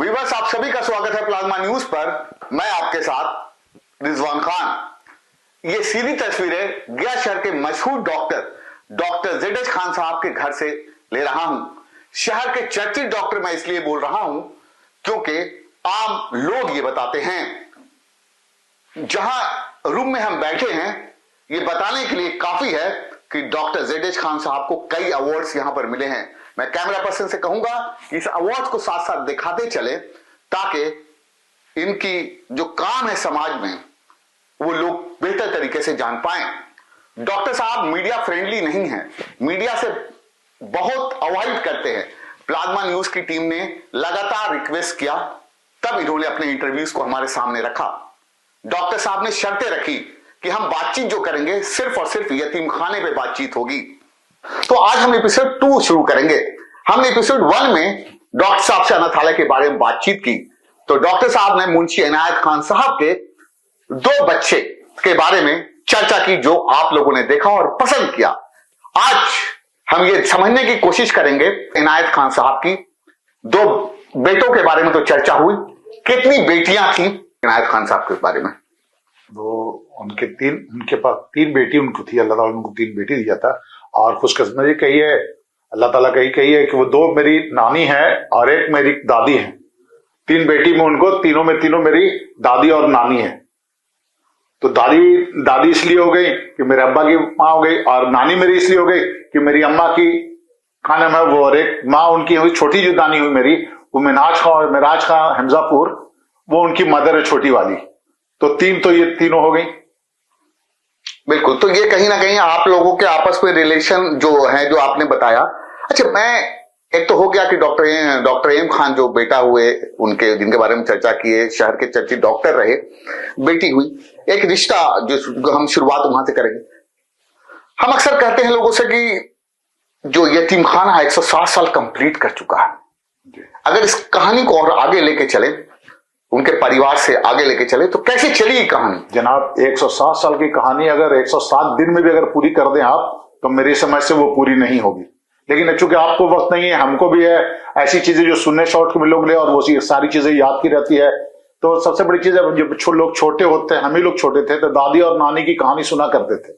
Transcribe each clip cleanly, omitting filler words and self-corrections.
Viewers, आप सभी का स्वागत है प्लाज्मा न्यूज पर। मैं आपके साथ रिजवान खान। ये सीधी तस्वीरें गया शहर के मशहूर डॉक्टर जेडेश खान साहब के घर से ले रहा हूं। शहर के चर्चित डॉक्टर मैं इसलिए बोल रहा हूं क्योंकि आम लोग ये बताते हैं, जहां रूम में हम बैठे हैं, ये बताने के लिए काफी है कि डॉक्टर जेडेश खान साहब को कई अवार्ड्स यहां पर मिले हैं। मैं कैमरा पर्सन से कहूंगा कि इस अवार्ड को साथ साथ दिखाते चले ताकि इनकी जो काम है समाज में वो लोग बेहतर तरीके से जान पाएं। डॉक्टर साहब मीडिया फ्रेंडली नहीं है, मीडिया से बहुत अवॉइड करते हैं। प्लाज्मा न्यूज की टीम ने लगातार रिक्वेस्ट किया, तब इन्होंने अपने इंटरव्यूज को हमारे सामने रखा। डॉक्टर साहब ने शर्तें रखी कि हम बातचीत जो करेंगे सिर्फ और सिर्फ यतीम खाने पे बातचीत होगी। तो आज हम एपिसोड 2 शुरू करेंगे। हमने एपिसोड 1 में डॉक्टर साहब से अनाथालय के बारे में बातचीत की, तो डॉक्टर साहब ने मुंशी इनायत खान साहब के 2 बच्चे के बारे में चर्चा की, जो आप लोगों ने देखा और पसंद किया। आज हम ये समझने की कोशिश करेंगे इनायत खान साहब की 2 बेटों के बारे में तो चर्चा हुई, कितनी बेटियां थी इनायत खान साहब के बारे में। उनके पास 3 बेटी उनको थी। अल्लाह ताला ने उनको 3 बेटी दिया था। और खुशकिस्मती कही है, अल्लाह ताला कही है कि वो 2 मेरी नानी है और 1 मेरी दादी है। 3 बेटी में उनको तीनों मेरी दादी और नानी है। तो दादी इसलिए हो गई कि मेरे अब्बा की माँ हो गई, और नानी मेरी इसलिए हो गई कि मेरी अम्मा की का नाम है वो, और एक माँ उनकी हुई छोटी जो नानी हुई मेरी, वो मिराज खां हमजापुर, वो उनकी मदर है छोटी वाली। तो 3 तो ये तीनों हो गई। बिल्कुल, तो ये कहीं ना कहीं आप लोगों के आपस में रिलेशन जो है, जो आपने बताया। अच्छा, मैं एक तो हो गया कि डॉक्टर एम खान जो बेटा हुए, उनके जिनके बारे में चर्चा की है, शहर के चर्चित डॉक्टर रहे, बेटी हुई, एक रिश्ता जो हम शुरुआत वहां से करेंगे। हम अक्सर कहते हैं लोगों से कि जो यतीम खाना 107 साल कंप्लीट कर चुका है। अगर इस कहानी को और आगे लेके चले, उनके परिवार से आगे लेके चले, तो कैसे चली ये कहानी? जनाब, 107 साल की कहानी अगर 107 दिन में भी अगर पूरी कर दें आप, तो मेरी समझ से वो पूरी नहीं होगी। लेकिन चूंकि आपको वक्त नहीं है, हमको भी है, ऐसी चीजें जो सुनने शॉर्ट में लोग ले और वो सारी चीजें याद की रहती है। तो सबसे बड़ी चीज है, जब लोग छोटे होते हैं, हम ही लोग छोटे थे, तो दादी और नानी की कहानी सुना करते थे।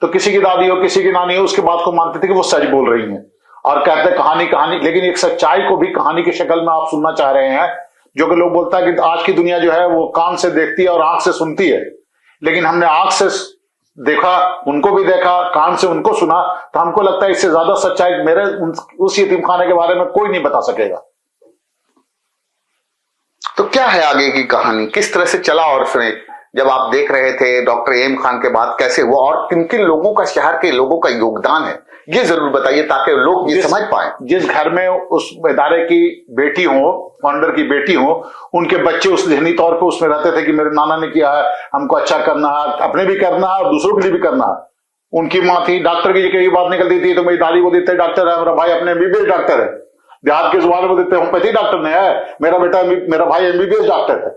तो किसी की दादी हो, किसी की नानी हो, उसके बात को मानते थे कि वो सच बोल रही है और कहते कहानी। लेकिन एक सच्चाई को भी कहानी की शक्ल में आप सुनना चाह रहे हैं, जो कि लोग बोलता है कि आज की दुनिया जो है वो कान से देखती है और आंख से सुनती है। लेकिन हमने आंख से देखा, उनको भी देखा, कान से उनको सुना, तो हमको लगता है इससे ज्यादा सच्चाई मेरे उस यतीम खाने के बारे में कोई नहीं बता सकेगा। तो क्या है आगे की कहानी, किस तरह से चला, और फिर जब आप देख रहे थे डॉक्टर एम खान के बाद कैसे हुआ, और किन किन लोगों का, शहर के लोगों का योगदान है, ये जरूर बताइए ताकि लोग ये समझ पाए। जिस घर में उस इदारे की बेटी हो, फाउंडर की बेटी हो, उनके बच्चे उस जहनी तौर पे उसमें रहते थे कि मेरे नाना ने किया है, हमको अच्छा करना है, अपने भी करना है और दूसरों के लिए भी करना है। उनकी माँ थी डॉक्टर की, कई बात निकलती थी तो मेरी दादी को देते डॉक्टर है, मेरा भाई अपने एमबीबीएस डॉक्टर है। देहात के जुबान में देते होम्योपैथी डॉक्टर ने है, मेरा भाई एमबीबीएस डॉक्टर है।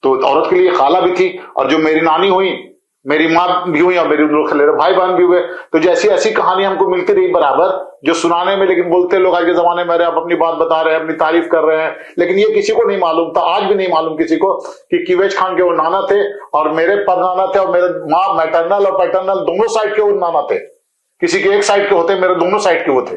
तो औरत के लिए खाला भी थी, और जो मेरी नानी हुई, मेरी माँ भी हुई, और मेरे भाई बहन भी हुए। तो जैसी ऐसी कहानी हमको मिलती रही बराबर, जो सुनाने में, लेकिन बोलते लोग आज के जमाने में आप अपनी बात बता रहे हैं, अपनी तारीफ कर रहे हैं, लेकिन ये किसी को नहीं मालूम था, आज भी नहीं मालूम किसी को, कि किवेज खान के वो नाना थे और मेरे परनाना थे, और मेरे माँ मैटरनल और पैटर्नल दोनों साइड के वो नाना थे। किसी के एक साइड के होते, मेरे दोनों साइड के वो थे।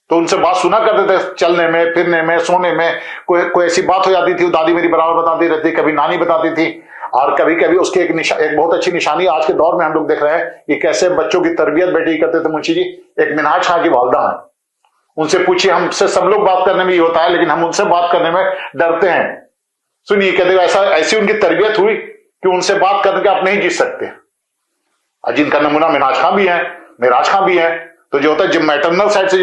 तो उनसे बात सुना करते थे, चलने में, फिरने में, सोने में, कोई ऐसी बात हो जाती थी, दादी मेरी बराबर बताती रहती, कभी नानी बताती थी। और कभी कभी उसकी एक बहुत अच्छी निशानी आज के दौर में हम लोग देख रहे हैं कि कैसे बच्चों की तरबियत बेटी करते थे मुंशी जी। एक मिनहाज खां की वालदा है, उनसे पूछिए, हमसे सब लोग बात करने में ये होता है, लेकिन हम उनसे बात करने में डरते हैं। सुनिए, कहते ऐसी उनकी तरबियत हुई कि उनसे बात करके आप नहीं जीत सकते। जिनका नमूना मिनहाज खां भी है, मिराज खां भी है। तो जो होता है, जब मैटरनल साइड से